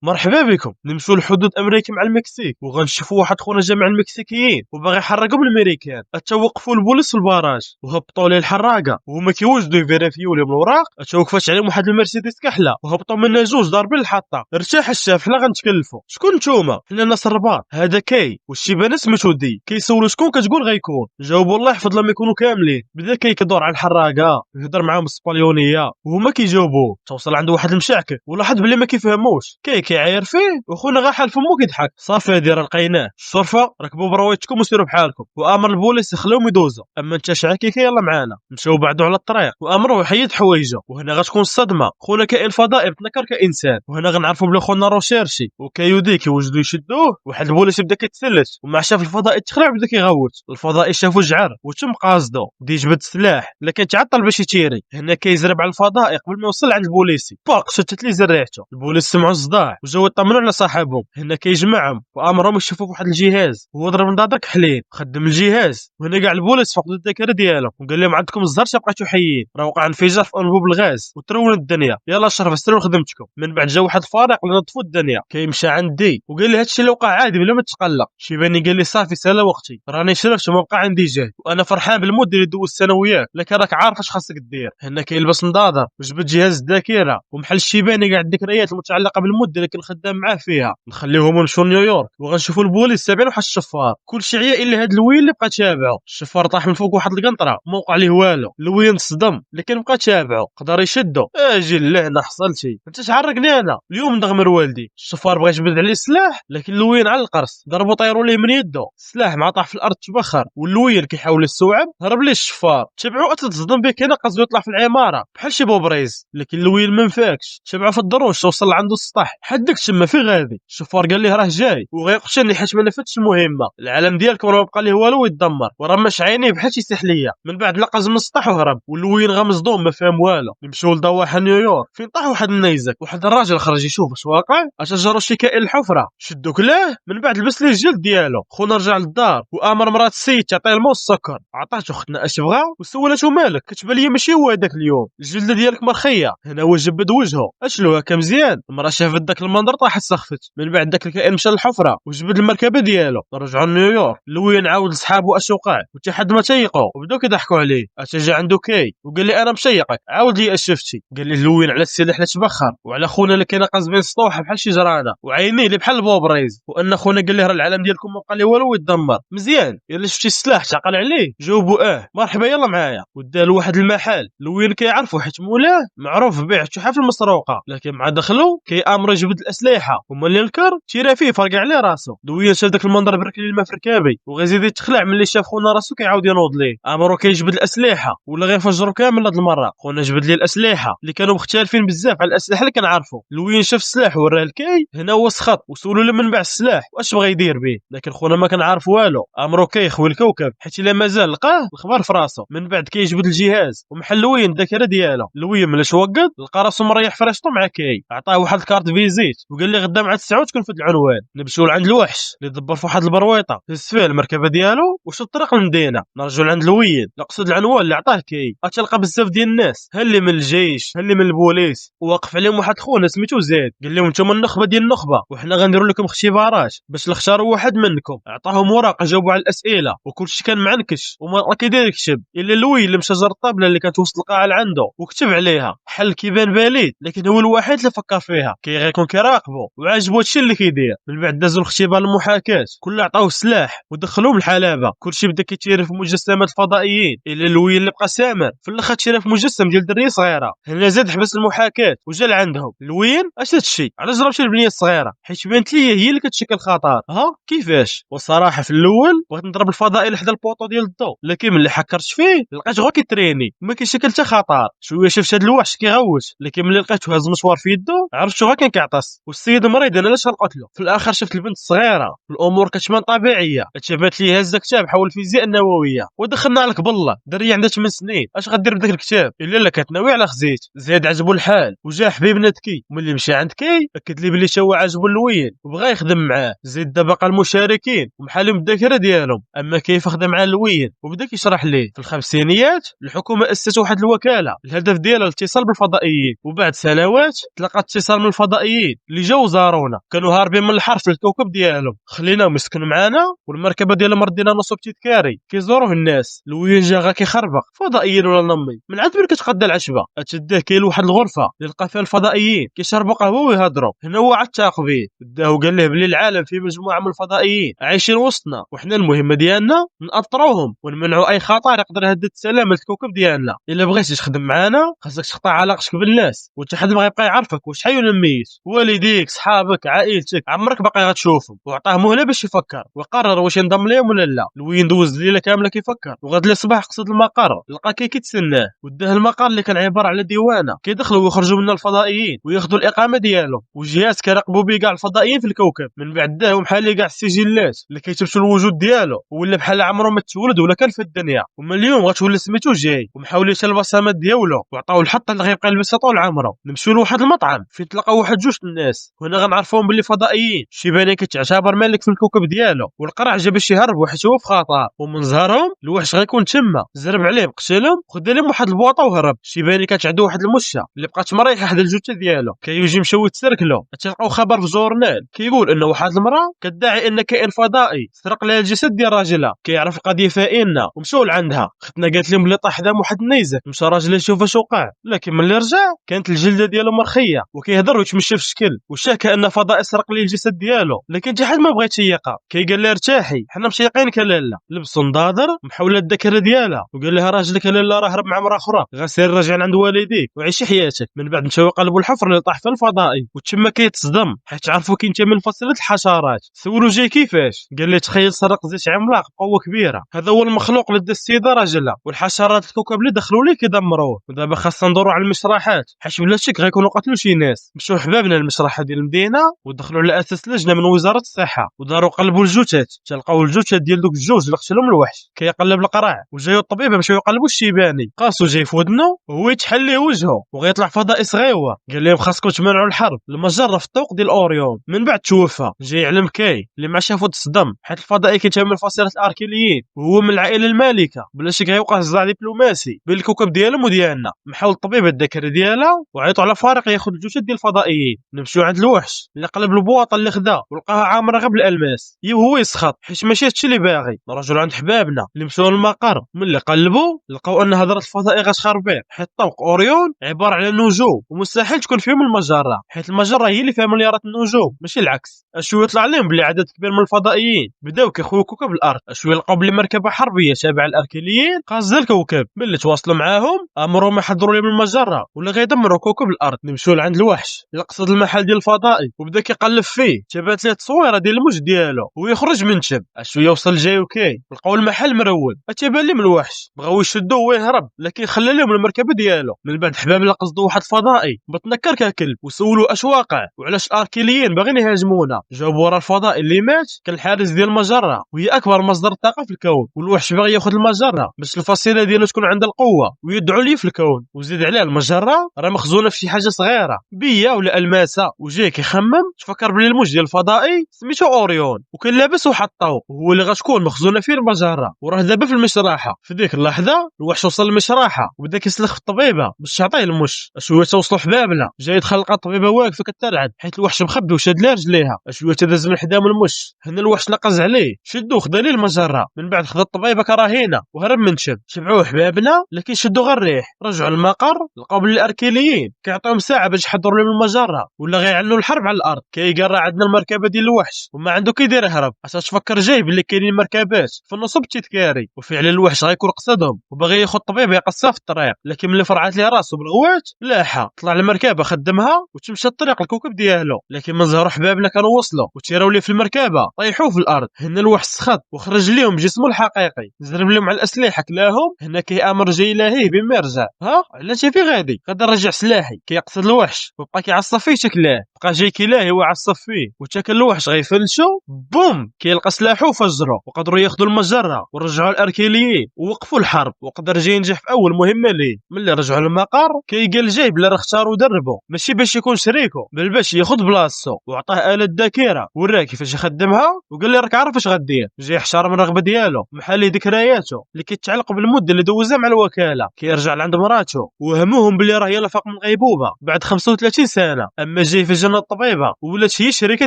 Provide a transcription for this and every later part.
مرحبا بكم. نمشوا لحدود امريكا مع المكسيك وغنشوفوا واحد خونا جا مع المكسيكيين وباغي يحرقوا بالامريكان. توقفوا البوليس في الباراج وهبطوا ليه الحراقه وهما كيوجدوا يفيريفيو لهم الاوراق. توقفات عليهم واحد المرسيدس كحله وهبطوا منها جوج ضاربين الحطه. ارتاح الشاف، حنا غنتكلفوا. شكون نتوما؟ حنا ناس الرباط. هذا كي والشيبان سميتو دي. كيسولوا شكون كتقول غيكون. جاوبوا الله يحفظ لهم يكونوا كاملين. بدا كي كيدور على الحراقه يهضر معاهم بالاسبانيونيه وهما كيجاوبوه. توصل عنده واحد المشعكك ولاحظ بلي ما كيفهموش. كيعاير فيه وخونا غا حال فمو كيضحك. صافي هادي راه لقيناه. الشرفه ركبوا براويتكم وسيروا بحالكم. وامر البوليس يخليهم يدوزوا. اما انت شعكيكي يلا معانا. مشاو بعدو على الطريق وامره يحيد حوايجه. وهنا غتكون الصدمه. خونا كائن فضائي بتنكر كانسان. وهنا غنعرفوا بلي خونا روشيرشي وكايودي كيوجدوا يشدوه. واحد البوليس بدا كيتسلت ومع شاف الفضائي تخلع بدا كيغوت. الفضائي شافو جعر وتم قاصدو بدا يجبد السلاح لكن تعطل باش يتيري. هنا كيزرب على الفضائي قبل ما يوصل عند البوليسي. باق شتت لي زريعته. البوليس سمعوا الصداع وجاو يطمنوا على صاحبهم. هنا كيجمعهم وامرهم يشوفوا في واحد الجهاز هو ضرب نضاضر كحلين. خدم الجهاز وهنا كاع البوليس فقدوا الذاكره ديالهم وقال لهم عندكم الزهر بقيتو حيين. راه وقع انفجار في انبوب الغاز وترون الدنيا. يلا شرف سيروا خدمتكم. من بعد جا واحد الفريق لنطفوا الدنيا. كيمشى عندي وقال لي هادشي اللي وقع عادي بلا ما تقلق. شيباني قال لي صافي سالا وقتي راني شرفت وما بقى عندي جهد وانا فرحان بالمده اللي دوزت انا وياك لكن راك عارف اش خاصك دير. هنا كيلبس نضاضر وجبد جهاز الذاكره ومحل الشيباني كاع الذكريات المتعلقه بالمده اللي كان خدام معاه فيها. نخليهم ونمشيو نيويورك وغنشوفوا البوليس تابعين واحد الشفار. كلشي عيا الا هاد الويل اللي بقى تابعو. الشفار طاح من فوق واحد القنطره ما وقع ليه والو. الويل تصدم لكن بقى تابعو. قدر يشدو. اجي اللعنه حصلتي انت تعرقني انا اليوم ندغمر والدي. الشفار بغى يجبد عليه السلاح لكن اللوين على القرص ضربو طيروا ليه من يده. السلاح مع طاح في الارض تبخر واللوين كيحاول يستوعب. هرب ليه الشفار. تبعو تصدم به كان قصدو يطلع في العماره بحال شي بوبريز لكن اللوين ما نفاكش. تبعو في الدروج توصل عنده السطح. حدك تما في غادي. الشفار قال ليه راه جاي وغيقتلني حيت ما نفذتش المهمه. العالم ديالكم راه بقى ليه والو ويتدمر وراه مش عينيه بحال شي سحليه. من بعد لقز من السطح وهرب واللوين غا مصدوم ما فهم والو. مشاو لضواحه نيويورك فين طاح واحد النيزك. واحد الراجل خرج يشوف اش واقع. اشجروا شي كائن الحفره شدو كلاه. من بعد لبس ليه الجلد ديالو. خونا رجع للدار وامر مرات السيد تعطيه الماء والسكر. عطاتو اختنا اش بغا وسولاتو مالك كتبان لي ماشي هو هذاك اليوم الجلده ديالك مرخيه. هنا هو جبد وجهه اشلو هكا مزيان. المراه شافت داك المنظر طاحت سخفت. من بعد داك الكائن مشى للحفره وجبد المركبه ديالو. رجعوا لنيويورك. لوين عاود لصحابو اش وقع وحتى حد ما تيقوا وبداو كيضحكوا عليه. اش جا عنده كي وقال لي انا مشيقك. عاود لي اش شفتي. قال لي لوين على السلاح اللي تبخر وعلى خونا اللي كاين قاز بين سطوحه بحال شي جرانه وعينيه اللي بحال البوبريز. وان خونا قال ليه راه العالم ديالكم ما بقى ليه والو ويتدمر. مزيان الا شفتي السلاح تعقل عليه. جاوبوا مرحبا يلا معايا. ودا له واحد المحل لوين كيعرفوا حيت مولاه معروف بيع التحف المسروقه. لكن مع دخلو كيامر يجبد الاسلحه وما اللي نكر تيرا فيه فرقع عليه راسو. دوين شاف داك المنظر برك لي الماء في ركابي وغيزيد يتخلع ملي شاف خونا راسو كيعاود ينوض ليه. امرو كيجبد الاسلحه ولا غيفجروا كامل هاد المره. خونا جبد ليه الاسلحه اللي كانوا مختلفين بزاف على الاسلحه اللي كنعرفوا. لوين شاف السلاح وراه الكاي. هنا هو سخط وسولو له من باع السلاح واش بغى يدير به. لكن خونا ما كنعرف والو. امرو كيخوي الكوكب حيت الا مازال لقاه الخبر في راسو. من بعد كيجبد الجهاز ومحل لوين الذاكره ديالو. لوين ملاش وقد لقى راسو مريح فراشتو مع كاي. عطاه واحد الكارت فيزيت وقال لي غدا مع 9 تكون في العنوان. نمشيو لعند الوحش اللي دبر في واحد البرويطه هز فيه المركبه ديالو وشد الطريق للمدينه. نرجعو لعند لوين نقصد العنوان اللي عطاه كاي. غتلقى بزاف ديال الناس ها اللي من الجيش ها اللي من البوليس. وواقف عليهم واحد خونا سميتو زيد. قال لهم نتوما النخبه ديال النخبه وحنا غنديروا لكم اختبارات باش نختاروا واحد منكم. عطاهم ورقه جاوبوا على الاسئله وكلشي كان معنكش وما كيدير يكتب الا لوين اللي مشى جر الطابله اللي كانت وسط القاعه اللي عنده وكتب عليها. حل كيبان بليد لكن هو الوحيد اللي فكر فيها. غيكون كيراقبو وعاجبو هادشي اللي كيدير. من بعد دازو الاختبار المحاكاه كل عطاوه سلاح ودخلوه الحلبه. كلشي بدا كيتير في مجسمات الفضائيين الا لوين اللي بقى سامر في الاخر تيرا في مجسم ديال دريه صغيره. هنا زاد حبس المحاكاه وجا لعندهم. لوين اش هادشي علاش ضرب شي البنيه الصغيره حيت بانت لي هي اللي كتشكل خطر. ها كيفاش. وصراحه في الاول بغيت نضرب الفضائي لحدا البوطو ديال الضو لكن ملي حكرت فيه لقيت غير كيتريني ما كيشكل حتى خطر. شويه شفت هاد الوحش كيغوت لكن ملي لقيتو هاز مشوار في يدو عرفتو غير كان كيعطس. والسيد مريض انا علاش غنقتلو. في الاخر شفت البنت الصغيره الامور كتبان طبيعيه. تشابات لي هاز كتاب حول الفيزياء النوويه ودخلنا عليك بالله دريه عندها 8 سنين اش غدير بداك الكتاب الا لا كتناوي على خزيت. زيد عجبو الحال وجا حبيبنا تكي وملي مشى عند كي اكد لي بلي تا هو عجبو اللوين وبغى يخدم معاه. زيد دابا بقى المشاركين ومحالهم الذاكره ديالهم. اما كيف خدم مع اللوين وبدا كيشرح ليه. في الخمسينيات الحكومه اسست واحد الوكاله الهدف ديالها الاتصال بالفضائيين وبعد سنوات تلقى اتصال من الفضائيين الجديد اللي جاو زارونا، كانوا هاربين من الحرب في الكوكب ديالهم، خليناهم يسكنوا معانا والمركبه ديالهم ردينا نصوب تيتكاري كيزوروه الناس. الوين جا غا كيخربق فضائيين ولا نمي من عاد من كتقدا العشبه اتداه كاين واحد الغرفه اللي لقى فيها الفضائيين كيشربوا قهوه ويهضروا. هنا هو عاد تاق بيه داه وقال له بلي العالم فيه مجموعه من الفضائيين عايشين وسطنا، وحنا المهمه ديالنا نأطروهم ونمنعوا اي خطر يقدر يهدد سلامه الكوكب ديالنا. الا بغيتي تخدم معانا خاصك تقطع علاقتك بالناس وانت حد ما غيبقى يعرفك واش حي ولا ميت. والديك صحابك عائلتك عمرك باقي غتشوفهم. وعطاه مهله باش يفكر وقرر واش ينضم ليهم ولا لا. الوين دوز الليله كامله كيفكر، وغاد الصباح قصد المقر لقى كيتسناه وداه المقر اللي كان عباره على ديوانه كيدخلوا ويخرجوا منها الفضائيين وياخذوا الاقامه ديالهم، وجهات كيراقبوا بيه كاع الفضائيين في الكوكب. من بعد داهم بحال كاع السجلات اللي كيتبتوا الوجود ديالو، ولا بحال عمره ما تولد ولا كان في الدنيا. ومن اليوم غتولي سميتو جاي ومحاولين البصمات ديالو وعطاو الحط اللي غيبقى يلبسها طول عمره. نمشيو لواحد المطعم فين تلقاو واحد جوج الناس، وهنا غنعرفوهم باللي فضائيين. شيباني كيتعتبر ملك في الكوكب ديالو، والقرع جا باش يهرب حيت هو في خطر، ومن ظهرهم الوحش غيكون تما زرب عليهم قتلهم وخدا لهم واحد البواطه وهرب. شيباني كانت عنده واحد المشه اللي بقات مريحه حدا الجثه ديالو، كيجي مشوي تسركلو. تلقاو خبر في جورنال كيقول ان واحد المراه كتدعي ان كائن فضائي سرق لها الجسد ديال راجلها. كيعرف القضيه فائنا ومشاو لعندها. ختنا قالت لهم بلي طاح دام واحد النيزك. مشى راجل يشوف اش وقع، لكن ملي رجع كانت الجلده ديالو مرخيه وكيهضر ويتمشى في الشكل، وشا كان فضائي سرق ليه الجسد ديالو. لكن شي حد ما بغى يتيقها، كيقال لها ارتاحي حنا مشيقينك لاله. لبسوا نضاضر محاوله الذاكره ديالها وقال لها راجلك لاله راه هرب مع مرا اخرى، غسير راجع عند والديك وعيشي حياتك. من بعد مشاو يقلبوا الحفر اللي طاح فيه الفضائي، وتما كيتصدم حيت عرفوا كينتمي من فصيله الحشرات. سولو جاي كيفاش، قال لي تخيل سرق زيت عملاق بقوه كبيره، هذا هو المخلوق اللي دا السيده راجلها، والحشرات الكوكب اللي دخلوا ليه كيدمروه. ودابا خاصنا ندوروا على المشرحات حيت بلا شك غيكونوا قتلوا شي ناس. مشاو حبابنا المشرحه ديال المدينه ودخلوا على اساس لجنه من وزاره الصحه وداروا قلبوا الجثث. تلقاو الجثث ديال دوك الجوج اللي قتلهم الوحش كيقلب القرع، وجايو الطبيبه مشاو يقلبوا الشيباني قاسو جاي في ودنه وهو يتحل ليه وجهه وغيطلع فضائي صغيور. قال لهم خاصكم تمنعوا الحرب المجره في الطوق ديال اوريون. من بعد توفى. جاي علم كاي اللي ما شافو تصدم حيت الفضائي كينتمي من فصيله الاركيليين وهو من العائله المالكه. بلا شك غيوقع صراع دبلوماسي بين الكوكب ديالهم وديالنا. محاول الطبيبه الذكر ديالها وعيطوا على فارق ياخذ الجثث ديال الفضائيين. نمشيو عند الوحش اللي قلب البواطه اللي خدا ولقاها عامره غير بالالماس. هو يسخط حيت ماشي هادشي اللي باغي. نرجعوا عند حبابنا اللي مشاو للمقر. ملي قلبوا لقاو ان هضره الفضائي غتخربيق حيت طوق اوريون عباره على نجوم ومستحيل تكون فيهم المجره، حيت المجره هي اللي فيها مليارات النجوم ماشي العكس. اشويه طلع لهم بلي عدد كبير من الفضائيين بداو كيخويو كوكب الارض. اشويه لقاو بلي مركبه حربيه تابعه للاركيليين قاصده الكوكب. ملي تواصلوا معاهم امرهم يحضروا لهم المجره ولا غيدمروا كوكب الارض. نمشيو لعند الوحش اللي قصد المحل ديال الفضائي وبدا كيقلب فيه. تبات ليه التصويره ديال الموج ديالو ويخرج من تم. اشويه وصل جاي وكاي لقاو المحل مرول. اتبان لهم الوحش بغاو يشدوه ويهرب لكن خلى لهم المركبه ديالو. من بعد حباب لا قصدوا واحد الفضائي بتنكر ككلب وسولوا اش واقع وعلاش الاركيليين باغيين يهاجمونا. جاوبوا ورا الفضائي اللي مات كان الحارس ديال المجره وهي اكبر مصدر طاقه في الكون، والوحش باغي ياخذ المجره باش الفصيله ديالو تكون عندها القوه ويدعو ليه في الكون. وزيد عليه المجره راه مخزونه في شي حاجه صغيره بيه ولا الماسه. وجاي كيخمم تفكر بلي الموج ديال الفضائي سميتو اوريون وكان لابس واحد الطوق وهو اللي غتكون مخزونه فيه المجره، وراه دابا في المشرحه. في ديك اللحظه الوحش وصل للمشرحه وبدا كيسلخ في الطبيبه باش تعطيه المش. شويه توصلوا حبابنا جاي يدخل لقى الطبيبه واقفه كترعد حيت الوحش مخبي وشاد لها رجليها. شويه تداز من حدا من المش. هنا الوحش نقز عليه شدو خدا ليه المجره. من بعد خدا الطبيبه كراهينه وهرب من تم. شبعوه حبابنا لكن شدو غير الريح. رجعوا للمقر لقاو بلي الاركيليين كيعطيهم ساعه باش يحضروا لهم المجره ولا غيعلنوا الحرب على الارض. كيقال راه عندنا المركبه ديال الوحش وما عنده كيدير يهرب. اش تفكر جاي بلي كاينين مركبات في النصب تيتكاري وفعلا الوحش غيكون قصدهم وباغي ياخذ الطبيب يقصها في الطريق. لكن ملي فرعات ليه راسو بالغوات لاحه طلع المركبه خدمها وتمشى الطريق الكوكب ديالو. لكن من ظهروا حبابنا كانوا وصلوا وتيراو ليه في المركبه طيحوا في الارض. هنا الوحش سخط وخرج لهم جسمه الحقيقي زرب لهم على الاسلحه كلاهم. هنا كيامر جاي لاهيه بما يرجع. ها علاش في غادي نرجع سلاحي. كيقصد الوحش وبقى كيعصب فيه شكلاه. بقى جاي كيلاهي وعصب فيه وتاكل الوحش غيفلشو بوم كيلقى سلاحه وفجرو وقدروا ياخذوا المجره ورجعوا الاركيليين ووقفوا الحرب. وقدر جاي ينجح في اول مهمه ليه. ملي رجعوا للمقر كيقال جاي بلا راه اختاروا دربو ماشي باش يكون شريكو بل باش ياخذ بلاصتو وعطاه آلة ذاكره وراه كيفاش يخدمها وقال لي راك عارف اش غدير. جاي احترم الرغبه ديالو محل ذكرياته اللي كتعلق بالمده اللي دوزها مع الوكاله. كيرجع لعند مراته وهموهم بلي راه يلا فاق من الغيبوبه بعد 35 سنه. اما دابا جاي في جنة الطبيبة ولات هي الشركة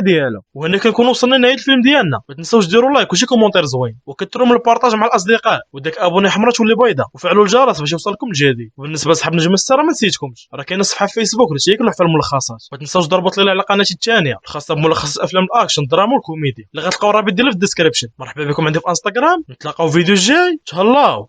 ديالها. وهنا كنكون وصلنا لنهاية الفيلم ديالنا. ما تنساوش ديروا لايك وشي كومونتير زوين وكثروا من البارطاج مع الاصدقاء وداك ابوني حمراء تولي بيضاء وفعلوا الجرس باش يوصلكم الجديد. وبالنسبه لصحاب نجم السهرة ما نسيتكمش راه كاينه صفحه في فيسبوك اللي تيكلوا في الملخصات. ما تنساوش ضربوا لي على قناتي الثانيه الخاصه بملخص افلام الاكشن الدراما والكوميديا اللي غتلقاو الرابط ديالها في الديسكريبشن. مرحبا بكم عندي في انستغرام، نتلاقاو فيديو الجاي. تهلاو.